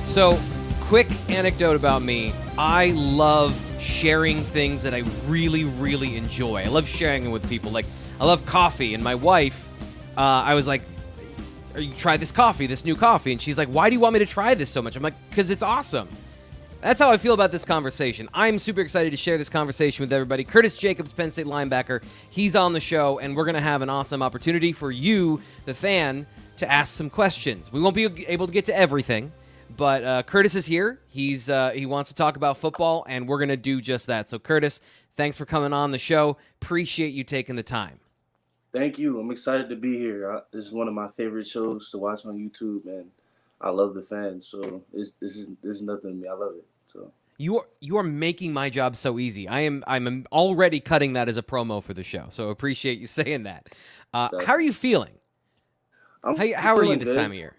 So, quick anecdote about me. I love sharing things that I really, really enjoy. I love sharing it with people. Like, I love coffee, and my wife, I was like, you try this coffee, this new coffee. And she's like, why do you want me to try this so much? I'm like, because it's awesome. That's how I feel about this conversation. I'm super excited to share this conversation with everybody. Curtis Jacobs, Penn State linebacker, he's on the show, and we're going to have an awesome opportunity for you, the fan, to ask some questions. We won't be able to get to everything, but Curtis is here. He wants to talk about football, and we're going to do just that. So, Curtis, thanks for coming on the show. Appreciate you taking the time. Thank you. I'm excited to be here. This is one of my favorite shows to watch on YouTube, and I love the fans. So this is nothing to me. I love it. So You are making my job so easy. I'm already cutting that as a promo for the show. So appreciate you saying that. How are you feeling? How are you this time of year?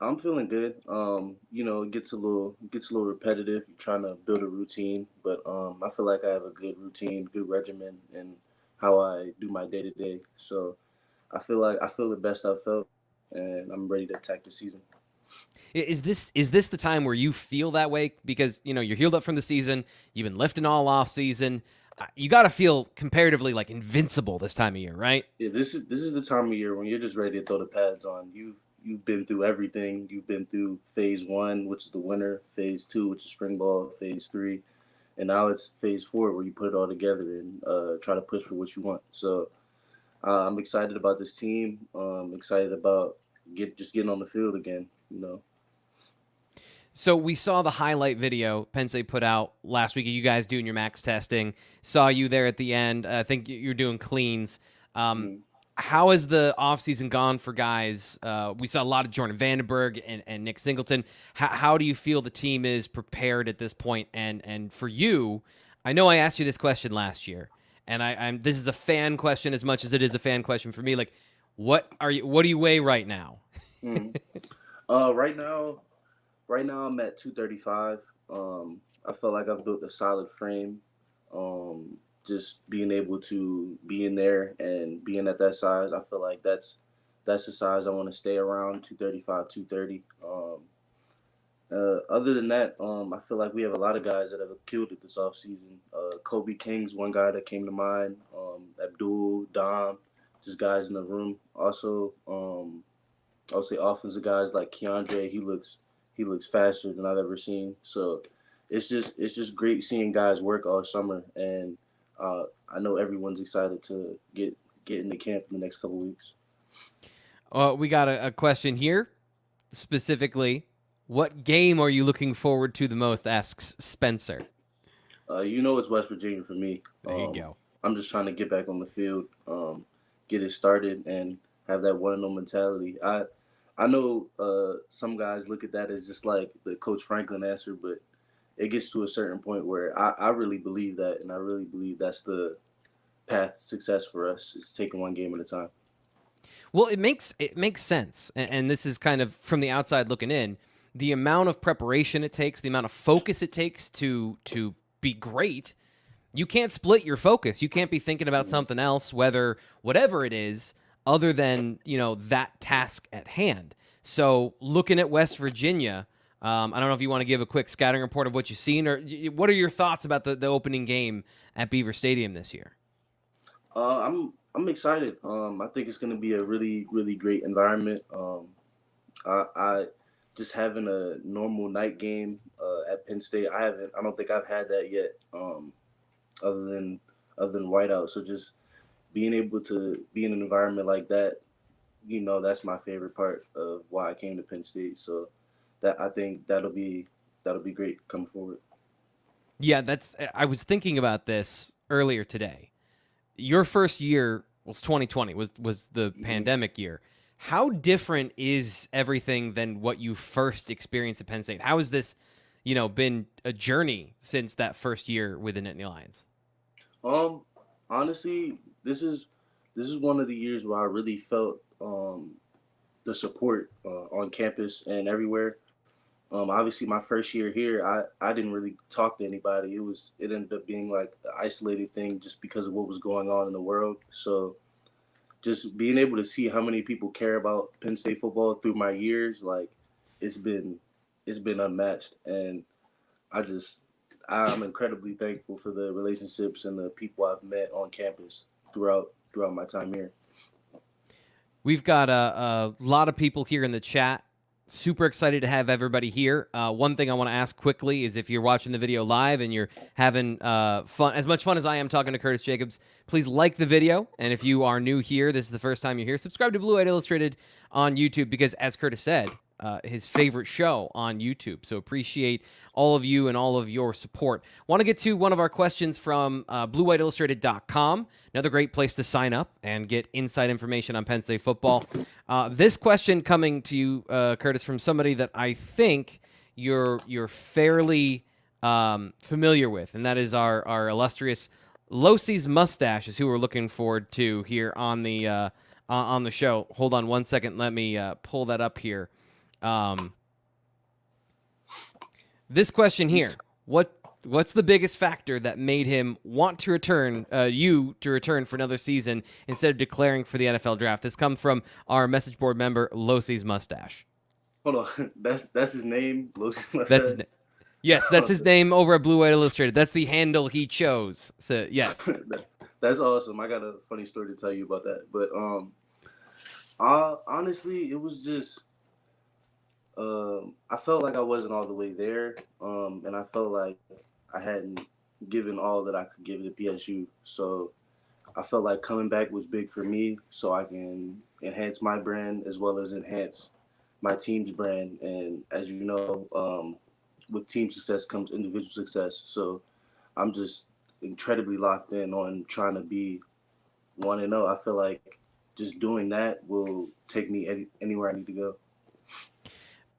I'm feeling good. It gets a little repetitive. You're trying to build a routine, but I feel like I have a good routine, good regimen, and how I do my day to day. So I feel the best I've felt, and I'm ready to attack the season. Is this the time where you feel that way? Because you're healed up from the season, you've been lifting all off season. You got to feel comparatively like invincible this time of year, right? Yeah, this is the time of year when you're just ready to throw the pads on. You've been through everything. You've been through phase 1, which is the winter, phase 2, which is spring ball, phase 3, and now it's phase 4 where you put it all together and try to push for what you want. So I'm excited about this team. Excited about getting on the field again. So we saw the highlight video Penn State put out last week of you guys doing your max testing. Saw you there at the end. I think you're doing cleans. How has the offseason gone for guys? We saw a lot of Jordan Vandenberg and Nick Singleton. How do you feel the team is prepared at this point? And for you, I know I asked you this question last year, and this is a fan question as much as it is a fan question for me. Like, what do you weigh right now? Right now I'm at 235. I feel like I've built a solid frame. Just being able to be in there and being at that size, I feel like that's the size I want to stay around, 235, 230. Other than that, I feel like we have a lot of guys that have killed it this offseason. Kobe King's one guy that came to mind. Abdul, Dom, just guys in the room. Also, I would say offensive guys like Keandre. He looks faster than I've ever seen. So it's just great seeing guys work all summer, and I know everyone's excited to get into camp in the next couple weeks. We got a question here, specifically. What game are you looking forward to the most? Asks Spencer. It's West Virginia for me. There you go. I'm just trying to get back on the field, get it started, and have that 1-0 mentality. I know some guys look at that as just like the Coach Franklin answer, but it gets to a certain point where I really believe that, and I really believe that's the path to success for us. It's taking one game at a time. Well, it makes sense, and this is kind of from the outside looking in. The amount of preparation it takes, the amount of focus it takes to be great. You can't split your focus. You can't be thinking about something else, whatever it is, other than that task at hand. So looking at West Virginia, I don't know if you want to give a quick scouting report of what you've seen, or what are your thoughts about the opening game at Beaver Stadium this year? I'm excited. I think it's going to be a really, really great environment. I just having a normal night game at Penn State. I don't think I've had that yet. Other than whiteout. So just being able to be in an environment like that, that's my favorite part of why I came to Penn State. So that I think that'll be great coming forward. Yeah, I was thinking about this earlier today. Your first year was 2020, was the pandemic year. How different is everything than what you first experienced at Penn State? How has this, been a journey since that first year with the Nittany Lions? Honestly, this is one of the years where I really felt the support on campus and everywhere. Obviously, my first year here, I didn't really talk to anybody. It ended up being like an isolated thing just because of what was going on in the world. So just being able to see how many people care about Penn State football through my years, like it's been it's been unmatched, and I just I'm incredibly thankful for the relationships and the people I've met on campus throughout my time here. We've got a lot of people here in the chat. Super excited to have everybody here. One thing I want to ask quickly is if you're watching the video live and you're having fun, as much fun as I am talking to Curtis Jacobs, please like the video. And if you are new here, this is the first time you're here, subscribe to Blue White Illustrated on YouTube because, as Curtis said, his favorite show on YouTube. So appreciate all of you and all of your support. Want to get to one of our questions from BlueWhiteIllustrated.com. Another great place to sign up and get inside information on Penn State football. This question coming to you, Curtis, from somebody that I think you're fairly familiar with, and that is our illustrious Losey's Mustache is who we're looking forward to here on the show. Hold on one second. Let me pull that up here. This question here, what's the biggest factor that made him want to return, you to return for another season instead of declaring for the NFL draft? This comes from our message board member, Losey's Mustache. Hold on, that's his name, Losey's Mustache? That's his name. Yes, that's his name over at Blue White Illustrated. That's the handle he chose. So yes. That's awesome. I got a funny story to tell you about that. But honestly, it was just I felt like I wasn't all the way there, and I felt like I hadn't given all that I could give to PSU. So I felt like coming back was big for me, so I can enhance my brand as well as enhance my team's brand. And as you know, with team success comes individual success. So I'm just incredibly locked in on trying to be 1-0. I feel like just doing that will take me anywhere I need to go.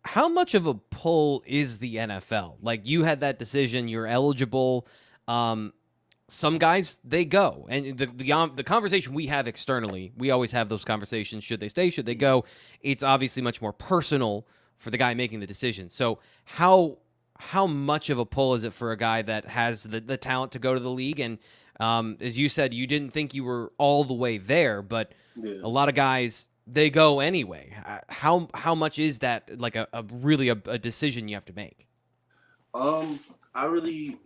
How much of a pull is the NFL? Like, you had that decision, you're eligible. Some guys, they go. And the conversation we have externally, we always have those conversations. Should they stay? Should they go? It's obviously much more personal for the guy making the decision. So how much of a pull is it for a guy that has the talent to go to the league? And as you said, you didn't think you were all the way there, but a lot of guys, they go anyway. How much is that like a decision you have to make? I really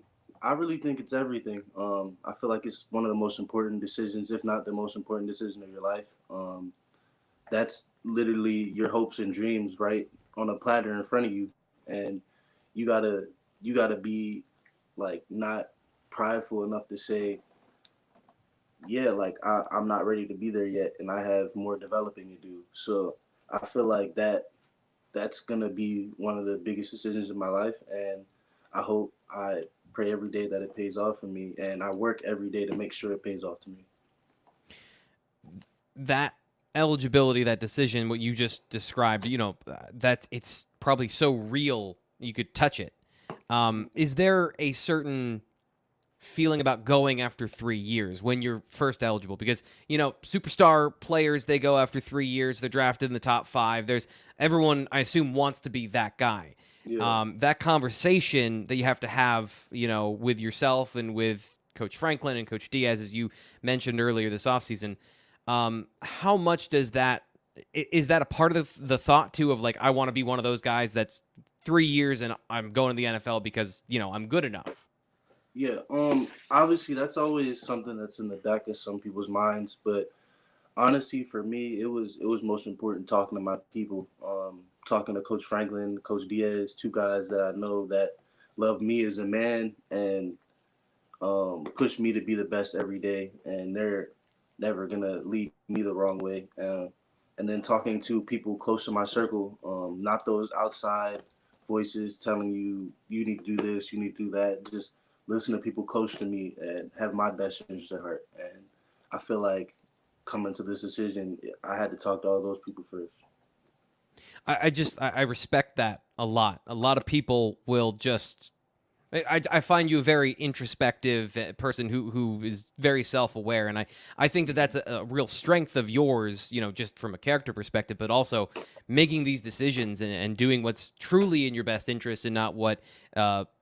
think it's everything. I feel like it's one of the most important decisions, if not the most important decision of your life. That's literally your hopes and dreams right on a platter in front of you, and you gotta be like not prideful enough to say, yeah, like I'm not ready to be there yet, and I have more developing to do. So I feel like that's gonna be one of the biggest decisions in my life, and I pray every day that it pays off for me, and I work every day to make sure it pays off to me. That eligibility, that decision, what you just described, it's probably so real you could touch it. Is there a certain feeling about going after 3 years when you're first eligible? Because, superstar players, they go after 3 years, they're drafted in the top 5. Everyone, I assume, wants to be that guy. Yeah. That conversation that you have to have, with yourself and with Coach Franklin and Coach Diaz, as you mentioned earlier this offseason, how much is that a part of the thought too of like, I want to be one of those guys that's 3 years and I'm going to the NFL because, I'm good enough? Yeah, obviously that's always something that's in the back of some people's minds, but honestly, for me, it was most important talking to my people, talking to Coach Franklin, Coach Diaz, two guys that I know that love me as a man and push me to be the best every day, and they're never gonna lead me the wrong way. And then talking to people close to my circle, not those outside voices telling you need to do this, you need to do that. Just listen to people close to me and have my best interest at heart. And I feel like coming to this decision, I had to talk to all those people first. I respect that a lot. A lot of people will just. I find you a very introspective person who is very self-aware, and I think that that's a real strength of yours, just from a character perspective, but also making these decisions and doing what's truly in your best interest and not what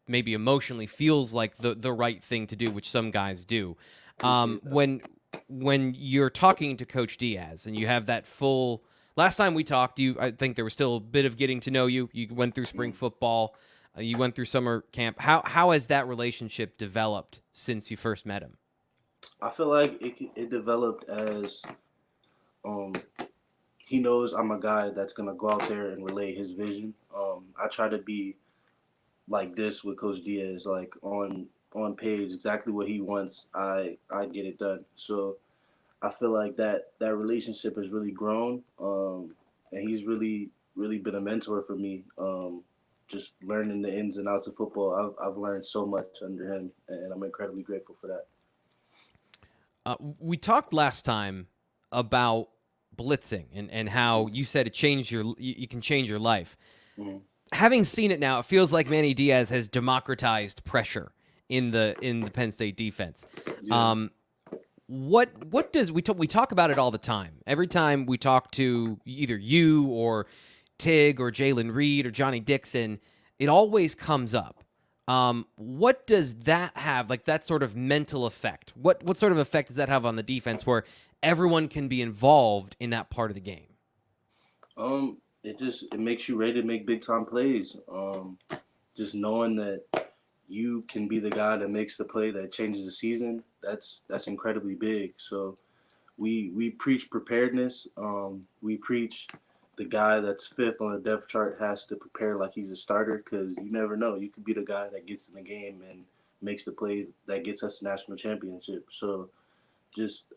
maybe emotionally feels like the right thing to do, which some guys do. When you're talking to Coach Diaz and you have that full last time we talked, I think there was still a bit of getting to know you. You went through spring football. You went through summer camp. How has that relationship developed since you first met him? I feel like it developed as um, he knows I'm a guy that's gonna go out there and relay his vision. I try to be like this with Coach Diaz, like on page, exactly what he wants. I get it done. So I feel like that relationship has really grown, and he's really been a mentor for me. Just learning the ins and outs of football, I've learned so much under him, and I'm incredibly grateful for that. We talked last time about blitzing and how you said it changed you can change your life. Mm-hmm. Having seen it now, it feels like Manny Diaz has democratized pressure in the Penn State defense. Yeah. What does we talk about it all the time? Every time we talk to either you or Tig or Jalen Reed or Johnny Dixon, it always comes up. What does that have, like that sort of mental effect? What sort of effect does that have on the defense where everyone can be involved in that part of the game? It makes you ready to make big time plays. Just knowing that you can be the guy that makes the play that changes the season, that's incredibly big. So we preach preparedness. We preach the guy that's fifth on the depth chart has to prepare like he's a starter, because you never know. You could be the guy that gets in the game and makes the plays that gets us the national championship. So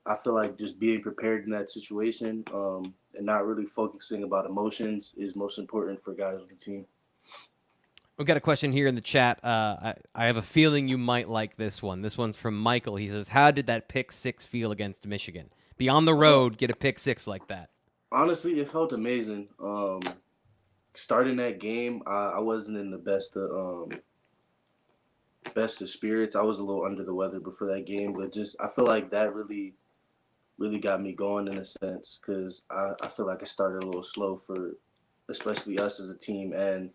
I feel like just being prepared in that situation, and not really focusing about emotions is most important for guys on the team. We've got a question here in the chat. I have a feeling you might like this one. This one's from Michael. He says, how did that pick six feel against Michigan? Be on the road, get a pick six like that. Honestly, it felt amazing. Starting that game, I wasn't in the best of spirits. I was a little under the weather before that game, but I feel like that really got me going in a sense, because I feel like it started a little slow for especially us as a team and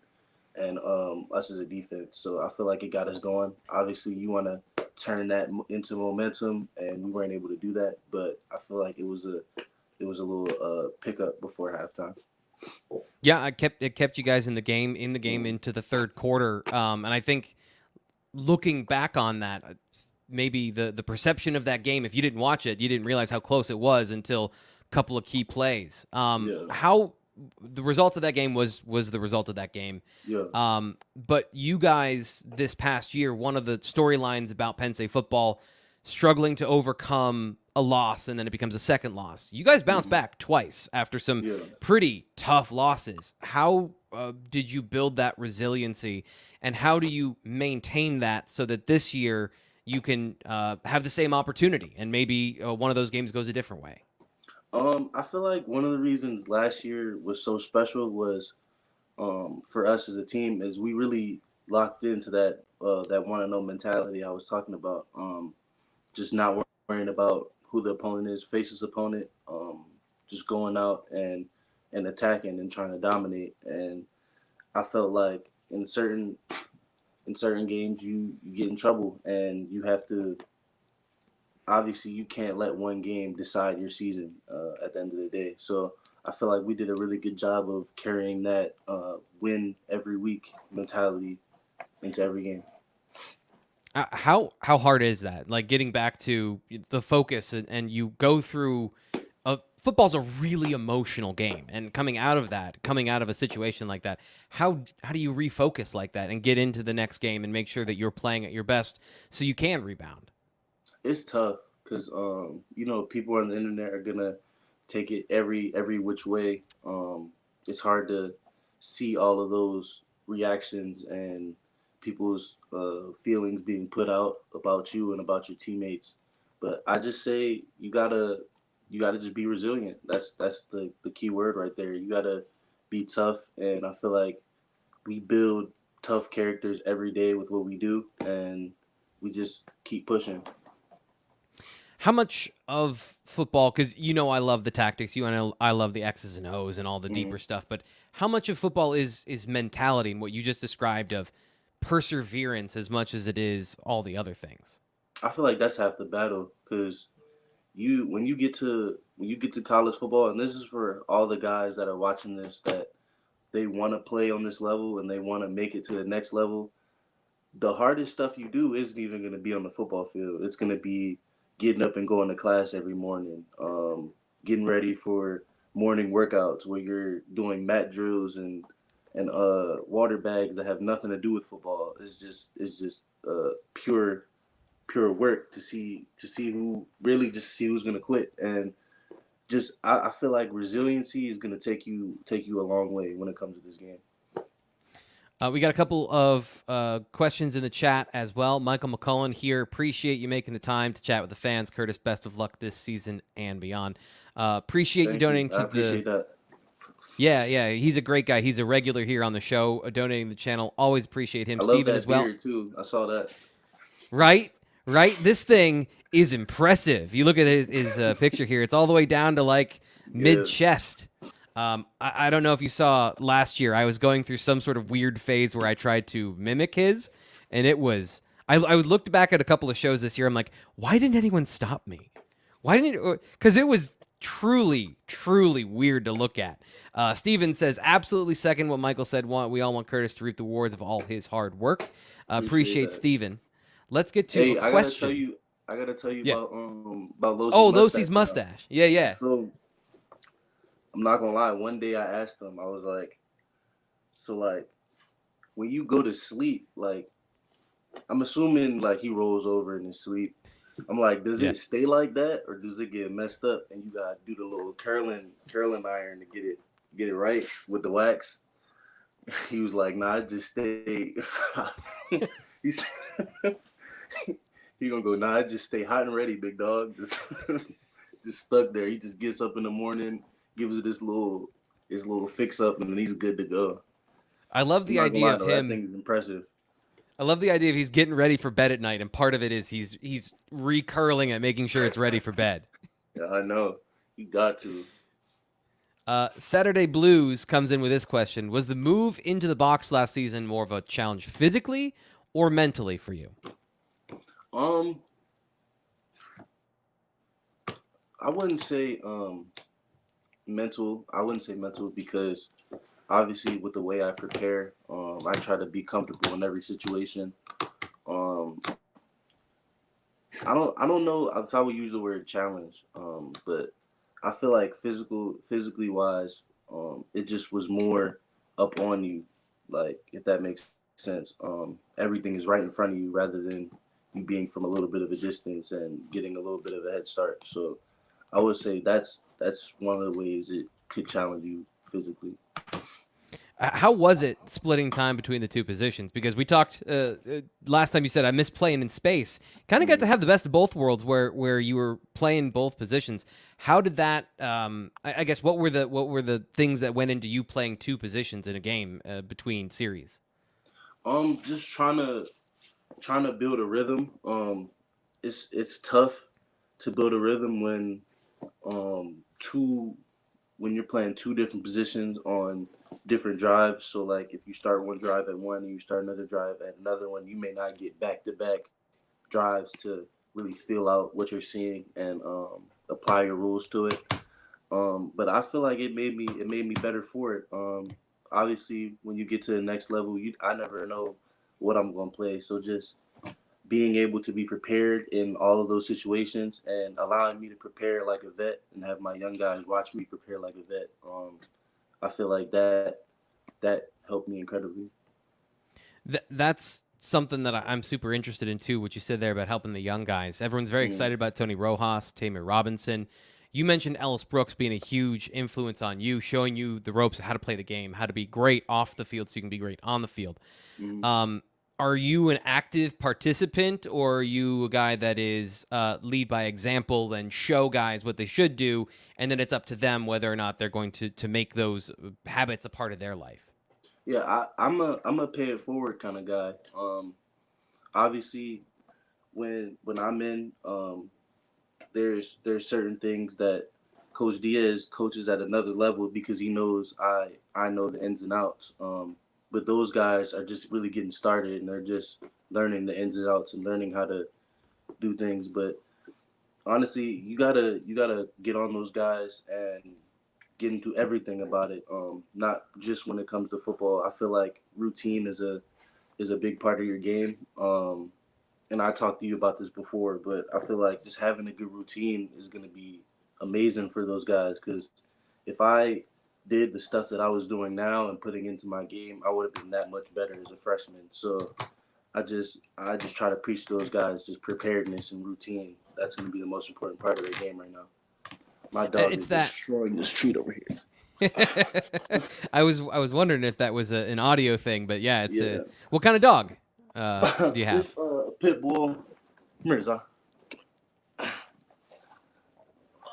us as a defense. So I feel like it got us going. Obviously, you want to turn that into momentum, and we weren't able to do that. But I feel like it was a little pickup before halftime. Yeah, it kept you guys in the game into the third quarter. And I think looking back on that, maybe the perception of that game, if you didn't watch it, you didn't realize how close it was until a couple of key plays. How the result of that game was the result of that game. Yeah. But you guys this past year, one of the storylines about Penn State football, struggling to overcome a loss and then it becomes a second loss. You guys bounced back twice after some pretty tough losses. How did you build that resiliency, and how do you maintain that so that this year you can have the same opportunity and maybe one of those games goes a different way? I feel like one of the reasons last year was so special was for us as a team is we really locked into that want to know mentality I was talking about. Just not worrying about who the opponent is, face his opponent, just going out and attacking and trying to dominate. And I felt like in certain games you get in trouble, and you have to, obviously you can't let one game decide your season at the end of the day. So I feel like we did a really good job of carrying that win every week mentality into every game. How hard is that? Like getting back to the focus, and you go through football's a really emotional game, and coming out of a situation like that, how do you refocus like that and get into the next game and make sure that you're playing at your best so you can rebound? It's tough because people on the internet are gonna take it every which way. It's hard to see all of those reactions and people's feelings being put out about you and about your teammates. But I just say you gotta just be resilient. That's the key word right there. You gotta be tough, and I feel like we build tough characters every day with what we do, and we just keep pushing. How much of football, because I love the tactics, I love the X's and O's and all the deeper stuff, but how much of football is mentality and what you just described of perseverance as much as it is all the other things? I feel like that's half the battle, because when you get to college football, and this is for all the guys that are watching this, that they want to play on this level and they want to make it to the next level. The hardest stuff you do isn't even going to be on the football field. It's going to be getting up and going to class every morning, getting ready for morning workouts where you're doing mat drills and water bags that have nothing to do with football. It's just pure work to see who's going to quit. And just I feel like resiliency is going to take you a long way when it comes to this game. We got a couple of questions in the chat as well. Michael McCullen here. Appreciate you making the time to chat with the fans. Curtis, best of luck this season and beyond. Appreciate you donating to the. I appreciate that. Yeah, he's a great guy. He's a regular here on the show, donating to the channel. Always appreciate him. I love Steven that as well. beard too. I saw that. Right. This thing is impressive. You look at his picture here. It's all the way down to like mid-chest. I don't know if you saw last year, I was going through some sort of weird phase where I tried to mimic his, and it was, I looked back at a couple of shows this year. I'm like, why didn't anyone stop me? Why didn't, because it was truly, truly weird to look at. Steven says, absolutely second what Michael said. We all want Curtis to reap the rewards of all his hard work. Appreciate Steven. Let's get to a question. I gotta tell you about Losey's mustache. Yeah. So I'm not gonna lie. One day I asked him, I was like, so like, when you go to sleep, like, I'm assuming like he rolls over in his sleep. I'm like, does it stay like that, or does it get messed up and you gotta do the little curling iron to get it right with the wax? He was like, nah, it just stay. He gonna go, nah, it just stay hot and ready, big dog. Just stuck there. He just gets up in the morning, gives it this little fix up, and then he's good to go. I love the idea of him. That thing is impressive. I love the idea of he's getting ready for bed at night, and part of it is he's recurling it, making sure it's ready for bed. Yeah, I know. You got to. Saturday Blues comes in with this question. Was the move into the box last season more of a challenge physically or mentally for you? I wouldn't say mental. I wouldn't say mental because obviously with the way I prepare, I try to be comfortable in every situation. I don't know if I would use the word challenge, but I feel like physically wise, it just was more up on you, like, if that makes sense. Everything is right in front of you rather than you being from a little bit of a distance and getting a little bit of a head start. So I would say that's one of the ways it could challenge you physically. How was it splitting time between the two positions? Because we talked last time, you said I miss playing in space. Kind of got to have the best of both worlds, where you were playing both positions. How did that? I guess what were the things that went into you playing two positions in a game between series? Just trying to build a rhythm. It's tough to build a rhythm when you're playing two different positions on different drives. So like if you start one drive at one and you start another drive at another one, you may not get back-to-back drives to really feel out what you're seeing and apply your rules to it. But I feel like it made me better for it. Obviously when you get to the next level, I never know what I'm going to play. So just being able to be prepared in all of those situations and allowing me to prepare like a vet and have my young guys watch me prepare like a vet. I feel like that helped me incredibly. That's something that I'm super interested in too, what you said there about helping the young guys. Everyone's very excited about Tony Rojas, Tamir Robinson. You mentioned Ellis Brooks being a huge influence on you, showing you the ropes of how to play the game, how to be great off the field so you can be great on the field. Are you an active participant, or are you a guy that is lead by example and show guys what they should do, and then it's up to them whether or not they're going to make those habits a part of their life? Yeah, I'm a pay it forward kind of guy. Obviously, when I'm in, there's certain things that Coach Diaz coaches at another level because he knows I know the ins and outs. But those guys are just really getting started and they're just learning the ins and outs and learning how to do things. But honestly, you gotta get on those guys and get into everything about it. Not just when it comes to football. I feel like routine is a big part of your game. And I talked to you about this before, but I feel like just having a good routine is going to be amazing for those guys. Because if I did the stuff that I was doing now and putting into my game, I would have been that much better as a freshman. So I just try to preach to those guys just preparedness and routine. That's going to be the most important part of their game right now. My dog It's is that. destroying this treat over here. I was wondering if that was an audio thing, but yeah, it's a. Yeah. What kind of dog do you have? This pit bull. Come here, Zah.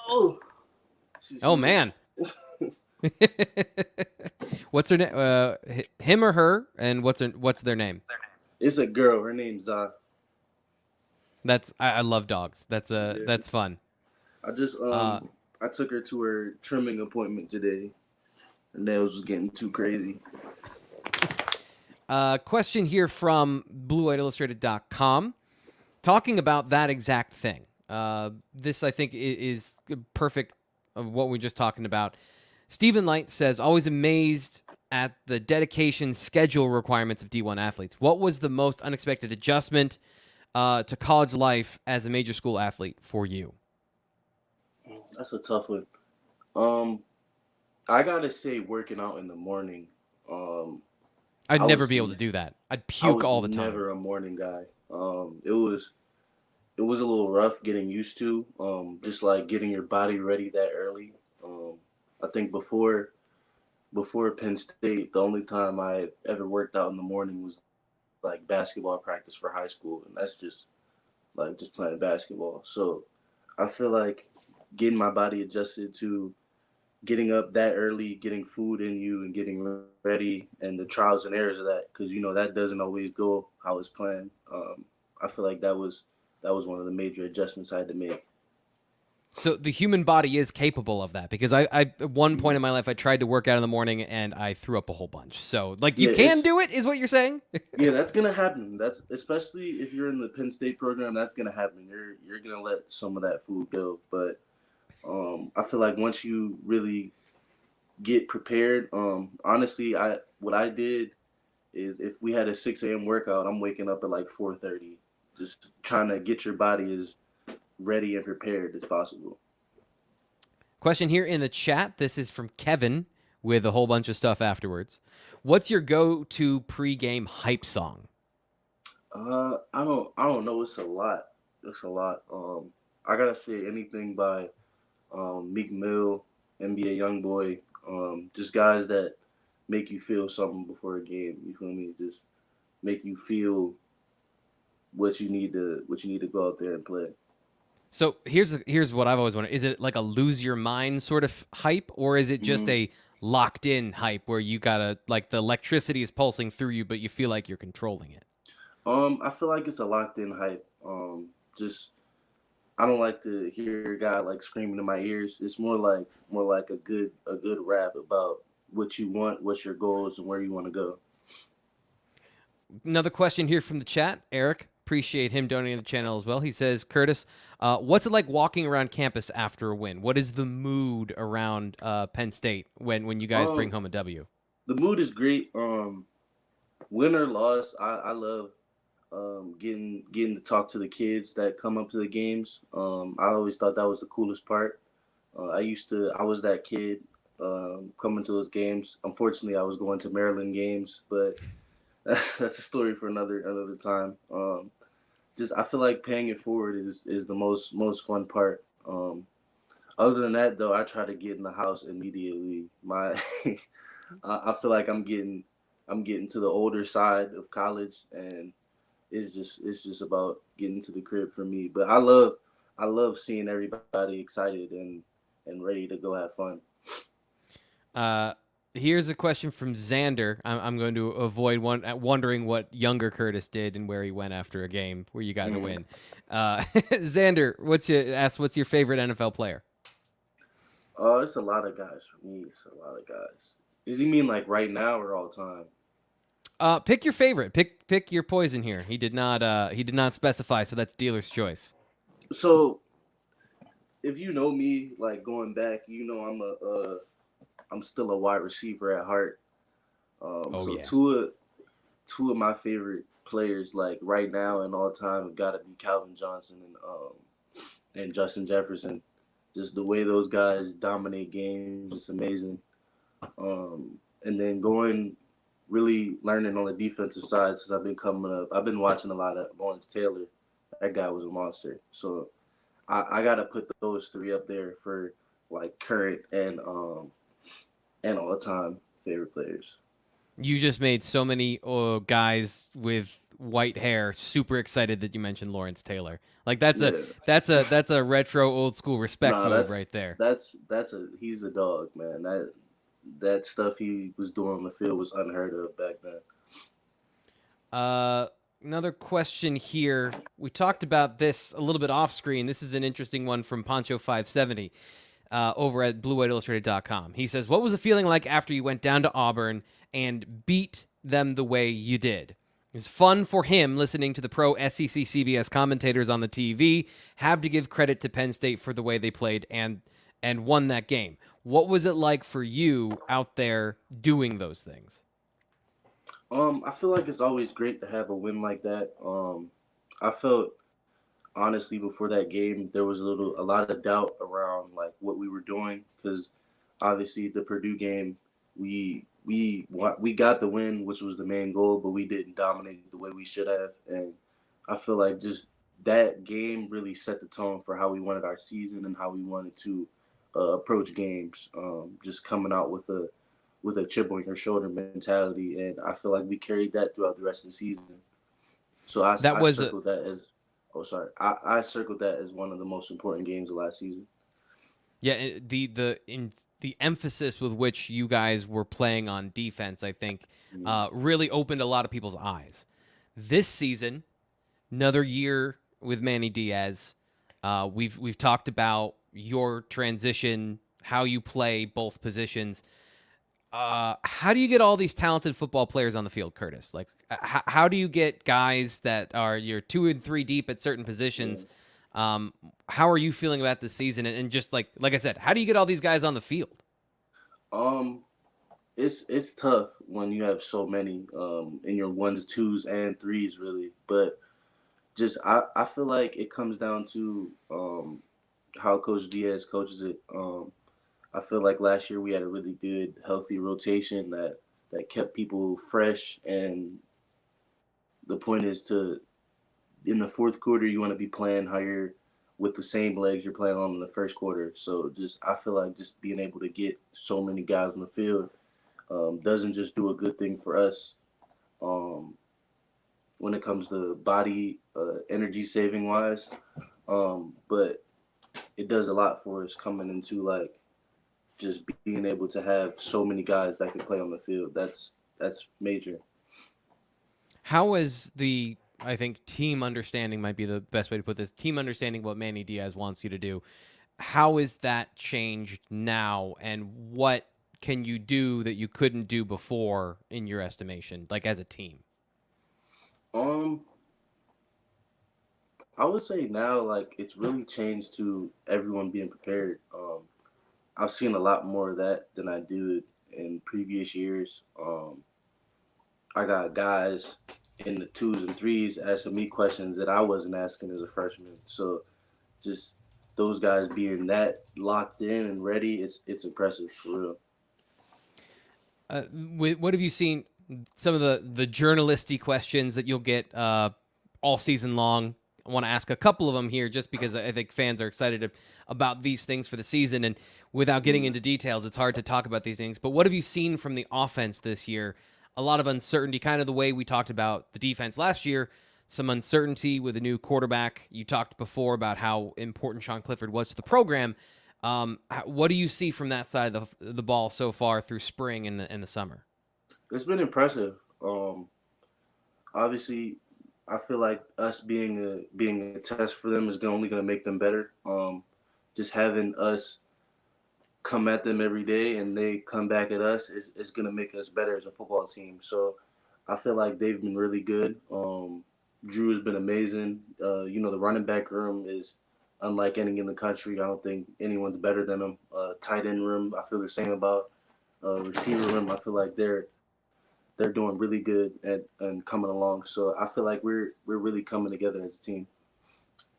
Oh. She's Oh huge. man. What's her name? Him or her? And what's their name? It's a girl. Her name's Zah. I love dogs. Yeah. That's fun. I just I took her to her trimming appointment today. Her nails was getting too crazy. Question here from BlueWhiteIllustrated.com, talking about that exact thing. This I think is perfect of what we're just talking about. Stephen Light says, always amazed at the dedication schedule requirements of D1 athletes. What was the most unexpected adjustment to college life as a major school athlete for you? That's a tough one. I gotta say, working out in the morning. I'd I never was be able to do that. I'd I puke was all the time. never a morning guy. It was a little rough getting used to. Just like getting your body ready that early. I think before Penn State, the only time I ever worked out in the morning was like basketball practice for high school, and that's just like just playing basketball. So I feel like getting my body adjusted to getting up that early, getting food in you, and getting ready, and the trials and errors of that, because that doesn't always go how it's planned. I feel like that was one of the major adjustments I had to make. So the human body is capable of that, because I at one point in my life I tried to work out in the morning and I threw up a whole bunch. So like you Yeah, can do it, is what you're saying? yeah, that's gonna happen. That's especially if you're in the Penn State program. That's gonna happen. You're gonna let some of that food go, but I feel like once you really get prepared, honestly, what I did is if we had a 6 a.m. workout, I'm waking up at like 4:30, just trying to get your body as ready and prepared as possible. Question here in the chat. This is from Kevin with a whole bunch of stuff afterwards. What's your go-to pregame hype song? I don't know. It's a lot. It's a lot. I gotta say anything by Meek Mill, NBA YoungBoy, just guys that make you feel something before a game. You feel me? Just make you feel what you need to go out there and play. So here's what I've always wondered. Is it like a lose your mind sort of hype, or is it just a locked in hype where you gotta, like, the electricity is pulsing through you, but you feel like you're controlling it? I feel like it's a locked in hype. Just I don't like to hear a guy like screaming in my ears. It's more like a good rap about what you want, what's your goals, and where you want to go. Another question here from the chat. Eric, appreciate him donating to the channel as well. He says, Curtis, what's it like walking around campus after a win? What is the mood around Penn State when you guys bring home a W? The mood is great. Win or loss, I love getting to talk to the kids that come up to the games. I always thought that was the coolest part. I was that kid coming to those games. Unfortunately, I was going to Maryland games, but that's a story for another time. Just I feel like paying it forward is the most fun part. Other than that, though, I try to get in the house immediately. I feel like I'm getting to the older side of college, and it's just about getting to the crib for me. But I love seeing everybody excited and ready to go have fun. Here's a question from Xander. I'm going to avoid wondering what younger Curtis did and where he went after a game where you got to win. Xander, what's your favorite NFL player? It's a lot of guys for me. It's a lot of guys. Does he mean like right now or all time? Pick your favorite. Pick your poison here. He did not specify, so that's dealer's choice. So if you know me, like going back, I'm still a wide receiver at heart. Oh So yeah. two of my favorite players, like right now and all time, have got to be Calvin Johnson and Justin Jefferson. Just the way those guys dominate games, it's amazing. And then really learning on the defensive side since I've been coming up. I've been watching a lot of Lawrence Taylor. That guy was a monster. So I gotta put those three up there for like current and all time favorite players. You just made so many guys with white hair super excited that you mentioned Lawrence Taylor. Like Yeah. that's a retro old school respect Nah, move right there. that's a he's a dog, man. That stuff he was doing on the field was unheard of back then. Another question here. We talked about this a little bit off screen. This is an interesting one from Poncho570 over at BlueWhiteIllustrated.com. He says, "What was the feeling like after you went down to Auburn and beat them the way you did?" It was fun for him listening to the pro SEC CBS commentators on the TV have to give credit to Penn State for the way they played and won that game. What was it like for you out there doing those things? I feel like it's always great to have a win like that. I felt honestly before that game there was a lot of doubt around like what we were doing because obviously the Purdue game we got the win, which was the main goal, but we didn't dominate the way we should have, and I feel like just that game really set the tone for how we wanted our season and how we wanted to approach games. Just coming out with a chip on your shoulder mentality, and I feel like we carried that throughout the rest of the season. So That I was circled that as oh sorry I circled that as one of the most important games of last season. Yeah, the emphasis with which you guys were playing on defense, I think, really opened a lot of people's eyes. This season, another year with Manny Diaz. We've talked about your transition, how you play both positions. How do you get all these talented football players on the field, Curtis? Like, how do you get guys that are you're 2 and 3 deep at certain Yeah. positions? How are you feeling about this season? And just like I said, how do you get all these guys on the field? Um, it's tough when you have so many in your ones, twos, and threes really. But just I feel like it comes down to how Coach Diaz coaches it. I feel like last year we had a really good, healthy rotation that kept people fresh, and the point is to in the fourth quarter you want to be playing how you're with the same legs you're playing on in the first quarter. So just I feel like just being able to get so many guys on the field doesn't just do a good thing for us um, when it comes to body energy saving wise, but it does a lot for us coming into like just being able to have so many guys that can play on the field. That's major. How is the I think team understanding might be the best way to put this. Team understanding what Manny Diaz wants you to do. How is that changed now, and what can you do that you couldn't do before in your estimation, like as a team? Um, I would say now like it's really changed to everyone being prepared. I've seen a lot more of that than I did in previous years. I got guys in the twos and threes asking me questions that I wasn't asking as a freshman. So just those guys being that locked in and ready, it's impressive for real. What have you seen? Some of the journalisty questions that you'll get all season long. I want to ask a couple of them here, just because I think fans are excited about these things for the season. And without getting into details, it's hard to talk about these things. But what have you seen from the offense this year? A lot of uncertainty, kind of the way we talked about the defense last year. Some uncertainty with a new quarterback. You talked before about how important Sean Clifford was to the program. What do you see from that side of the ball so far through spring and the summer? It's been impressive. Obviously, I feel like us being a test for them is only going to make them better. Just having us come at them every day and they come back at us is going to make us better as a football team. So I feel like they've been really good. Drew has been amazing. The running back room is unlike any in the country. I don't think anyone's better than him. Tight end room, I feel the same about. Receiver room, I feel like they're doing really good and coming along. So I feel like we're really coming together as a team.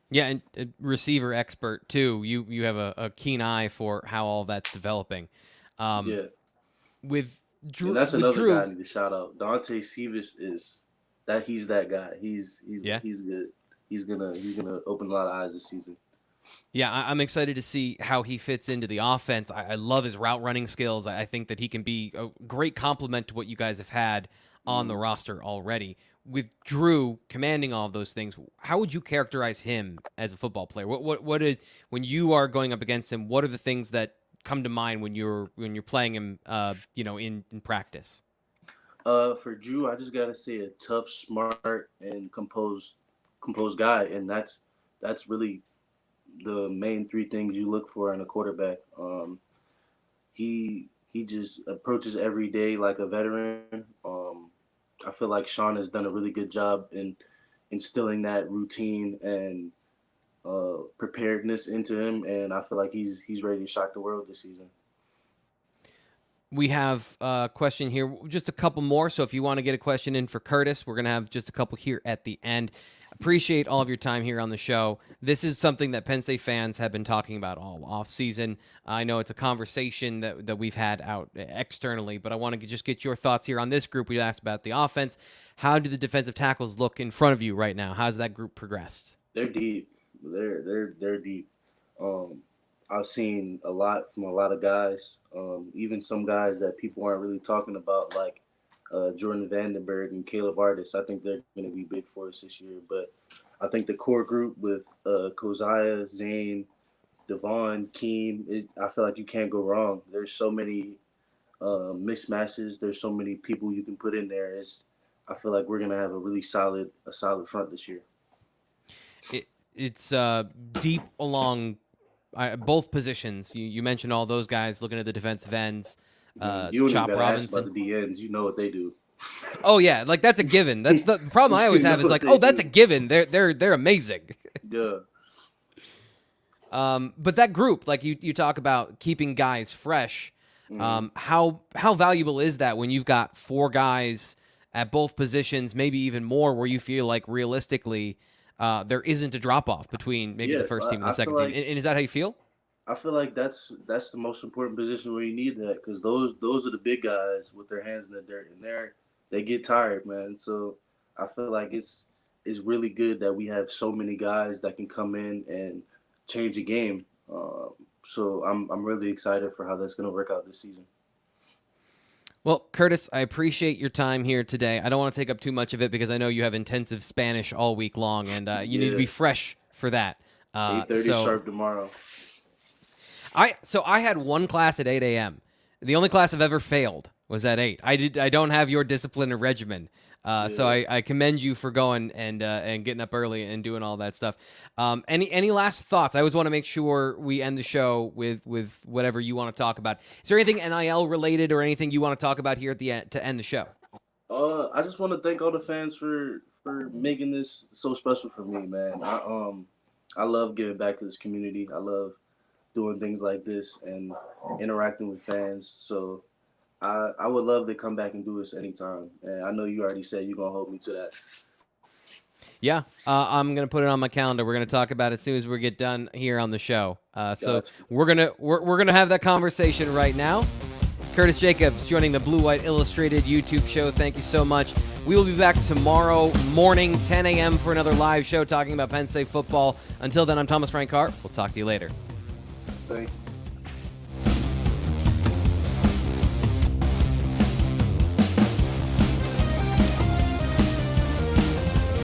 Yeah, and receiver expert too. You have a keen eye for how all that's developing. Yeah. With Drew, And that's with another Drew, guy I need to shout out. Dante Cevis he's that guy. He's good. He's gonna open a lot of eyes this season. Yeah, I'm excited to see how he fits into the offense. I love his route running skills. I think that he can be a great complement to what you guys have had on the roster already. With Drew commanding all of those things, how would you characterize him as a football player? When you are going up against him, what are the things that come to mind when you're playing him, in practice? For Drew, I just gotta say a tough, smart, and composed guy, and that's really the main three things you look for in a quarterback. He just approaches every day like a veteran. I feel like Sean has done a really good job in instilling that routine and preparedness into him, and I feel like he's ready to shock the world this season. We have a question here, just a couple more. So if you want to get a question in for Curtis, we're going to have just a couple here at the end. Appreciate all of your time here on the show. This is something that Penn State fans have been talking about all offseason. I know it's a conversation that we've had out externally, but I want to just get your thoughts here on this group. We asked about the offense. How do the defensive tackles look in front of you right now? How's that group progressed? They're deep. They're deep. I've seen a lot from a lot of guys, even some guys that people aren't really talking about, like Jordan Vandenberg and Caleb Artis. I think they're going to be big for us this year. But I think the core group with Keziah, Zane, Devon, Keem, I feel like you can't go wrong. There's so many mismatches. There's so many people you can put in there. I feel like we're going to have a really solid front this year. It's deep along both positions. You mentioned all those guys looking at the defensive ends. You Chop even Robinson. ask about the DNs. You know what they do. Oh yeah, like that's a given. That's the problem I always have is like, that's a given. They're amazing. Yeah. But that group, like you talk about keeping guys fresh. How valuable is that when you've got four guys at both positions, maybe even more, where you feel like realistically there isn't a drop off between maybe the first team and the second team? And is that how you feel? I feel like that's the most important position where you need that, because those are the big guys with their hands in the dirt, and they get tired, man. So I feel like it's really good that we have so many guys that can come in and change a game. So I'm really excited for how that's going to work out this season. Well, Curtis, I appreciate your time here today. I don't want to take up too much of it because I know you have intensive Spanish all week long, and you need to be fresh for that. 8:30 sharp tomorrow. I had one class at 8 a.m. The only class I've ever failed was at 8. I don't have your discipline or regimen. So I commend you for going and getting up early and doing all that stuff. Any last thoughts? I always want to make sure we end the show with whatever you want to talk about. Is there anything NIL related or anything you want to talk about here at the end to end the show? I just want to thank all the fans for making this so special for me, man. I love giving back to this community. I love doing things like this and interacting with fans. So I would love to come back and do this anytime. And I know you already said you're going to hold me to that. Yeah, I'm going to put it on my calendar. We're going to talk about it as soon as we get done here on the show. So we're going to have that conversation right now. Curtis Jacobs joining the Blue White Illustrated YouTube show. Thank you so much. We will be back tomorrow morning, 10 a.m. for another live show talking about Penn State football. Until then, I'm Thomas Frank Hart. We'll talk to you later. Thank you.